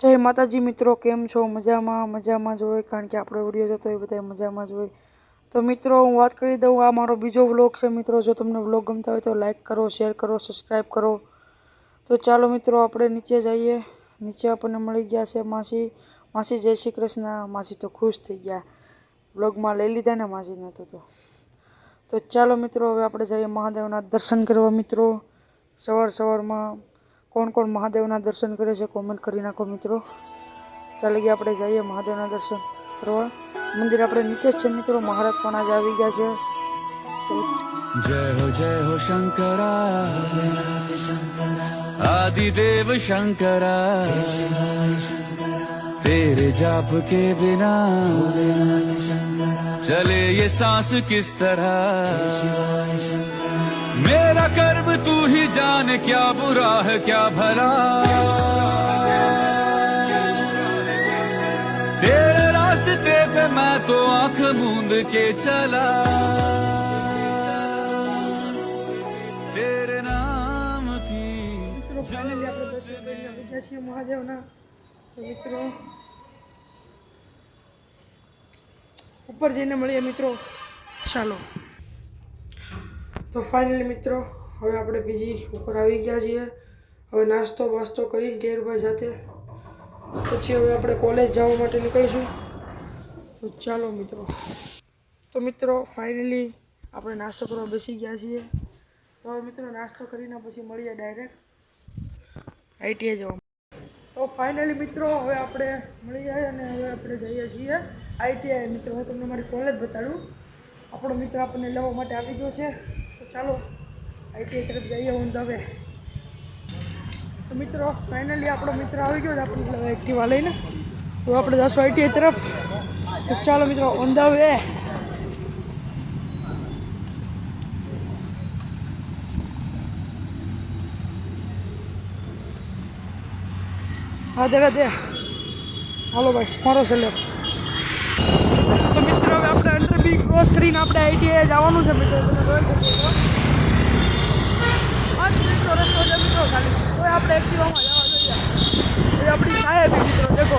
જય માતાજી મિત્રો, કેમ છો? મજામાં જ હોય, કારણ કે આપણો વિડીયો જોતો હોય બધા મજામાં જ હોય. તો મિત્રો હું વાત કરી દઉં, આ મારો બીજો વ્લોગ છે મિત્રો. જો તમને વ્લોગ ગમતા હોય તો લાઈક કરો, શેર કરો, સબસ્ક્રાઈબ કરો. તો ચાલો મિત્રો આપણે નીચે જઈએ. નીચે આપણને મળી ગયા છે માસી જય શ્રી કૃષ્ણ. માસી તો ખુશ થઈ ગયા, વ્લોગમાં લઈ લીધા ને માસીને તો ચાલો મિત્રો હવે આપણે જઈએ મહાદેવના દર્શન કરવા મિત્રો. સવારમાં કોણ મહાદેવના દર્શન કરે છે કોમેન્ટ કરી નાખો મિત્રો. ચાલો ગયા આપણે જઈએ મહાદેવના દર્શન કરવા. મંદિર આપણે નીચે જ છે મિત્રો. મહારાજ પણ આજે આવી ગયા છે. जय हो शंकरा आदिदेव शंकरा तेरे जाप के बिना चले ये सांस किस तरह मेरा कर्म तू ही जाने क्या बुरा है क्या भला तेरे रास्ते पे मैं तो आंख मूंद के चला ફાઇનલી આપણે દર્શન કરીને આવી ગયા છીએ મહાદેવના. તો મિત્રો ઉપર જઈને મળીએ મિત્રો. ચાલો તો ફાઇનલી મિત્રો હવે આપણે બીજી ઉપર આવી ગયા છીએ. હવે નાસ્તો કરી ઘેરભાઈ સાથે પછી હવે આપણે કોલેજ જવા માટે નીકળીશું. તો ચાલો મિત્રો. તો મિત્રો ફાઇનલી આપણે નાસ્તો કરવા બેસી ગયા છીએ. તો હવે મિત્રો નાસ્તો કરીને પછી મળીએ ડાયરેક્ટ આઈટીઆઈ જવા. તો ફાઇનલી મિત્રો હવે આપણે મળી જાય અને હવે આપણે જઈએ છીએ આઈટીઆઈ. મિત્રો હું તમને મારી કોલેજ બતાડું. આપણો મિત્ર આપણને લેવા માટે આવી ગયો છે. તો ચાલો આઈટીઆઈ તરફ જઈએ ઓન ધ વે. તો મિત્રો ફાઇનલી આપણો મિત્ર આવી ગયો છે આપણે એક્ટિવા લઈને. તો આપણે જઈશું આઈટીઆઈ તરફ. તો ચાલો મિત્રો ઓન ધ વે. રાધે હાલો ભાઈ મારો સેલેબ. તો મિત્રો હવે આપણે અંડર બી ક્રોસ કરીને આપણે આઈટીઆઈ જવાનું છે મિત્રો. તમે જોઈ શકો છો આ મિત્રો રસ્તો છે મિત્રો. ખાલી તો આપણે એક્ટિવામાં જવા જોઈએ. એ આપણી સાહેબ મિત્રો દેખો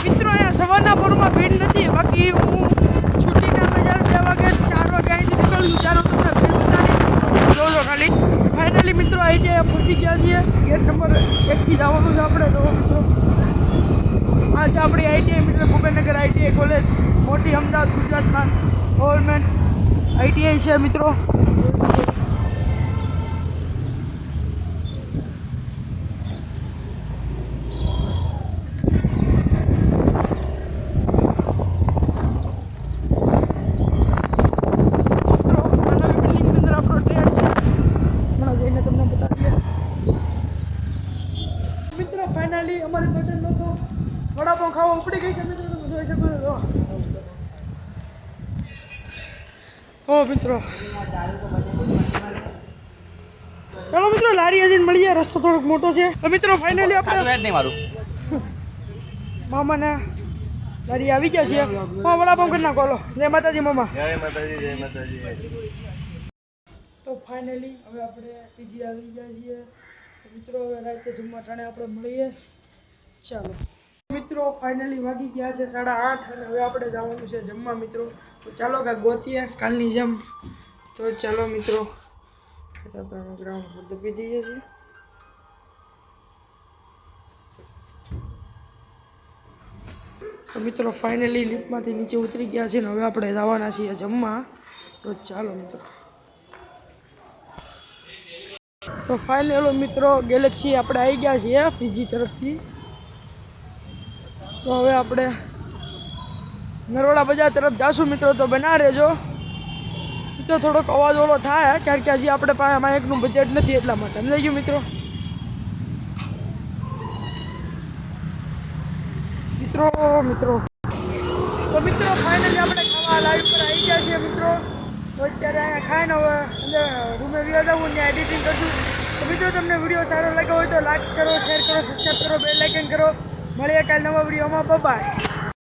મિત્રો. અહીંયા સવારના પોરમાં ભીડ નથી. બાકી હું છૂટીને અમે જ્યારે 2 વાગે 4 વાગે અહીંથી નીકળું છું ત્યારે તમને ભીડ બતાડી જોજો ખાલી. ફાઇનલી મિત્રો આઈટીઆઈ પહોંચી ગયા છીએ. ગેટ નંબર 1 થી જવાનું છે આપણે. તો મિત્રો આ છે આપણી આઈટીઆઈ મિત્રો. ભૂપેનગર આઈટીઆઈ કોલેજ, મોટી અમદાવાદ ગુજરાતમાં ગવર્મેન્ટ આઈટીઆઈ છે મિત્રો. ફાઇનલી અમારી પટેલનો તો વડાપાઉં ખાવા ઉપડી ગઈ છે મિત્રો. તમે જોઈ શકો છો. ઓ મિત્રો ચાલો મિત્રો લારી હજીને મળીએ. રસ્તો થોડોક મોટો છે. તો મિત્રો ફાઇનલી આપણે મામાના લારી આવી ગયા છીએ. હા વડાપાઉં કરી નાખો. હાલો જય માતાજી મામા. જય માતાજી. તો ફાઇનલી હવે આપણે પીજી આવી ગયા છીએ મિત્રો. હવે રાતે જમવા ટાણે આપણે મળીએ. ચાલો મિત્રો ફાઇનલી વાગી ગયા છે 8:30 અને હવે આપણે જવાનું છે જમવા મિત્રો. તો ચાલો કાંઈક ગોતીએ કાલની જેમ. તો ચાલો મિત્રો આપણે ગ્રાઉન્ડ પર દબી દઈએ છીએ. તો મિત્રો ફાઇનલી લિફ્ટમાંથી નીચે ઉતરી ગયા છે ને હવે આપણે જવાના છીએ જમવા. તો ચાલો મિત્રો. તો ફાઇનલ મિત્રો ગેલેક્સી આપણે આવી ગયા છીએ પીજી તરફથી. તો હવે આપણે નરોડા બજાર તરફ જાશું મિત્રો. તો બના રહેજો મિત્રો. થોડોક અવાજવાળો થાય કારણ કે હજી આપણે પાસે માઇકનું બજેટ નથી એટલા માટે. સમજાઈ ગયું મિત્રો. તો મિત્રો ફાઇનલી આપણે ખાવા લાઈવ પર આવી ગયા છીએ મિત્રો. તો અત્યારે અહીંયા ખાઈને હવે અંદર રૂમે વ્યા જવું ત્યાં એડિટિંગ કરશું. તો મિત્રો તમને વિડીયો સારો લાગ્યો હોય તો લાઈક કરો, શેર કરો, સબસ્ક્રાઈબ કરો, બેલ આઇકન કરો. મળીએ કાલે નવા વિડીયોમાં. બાય.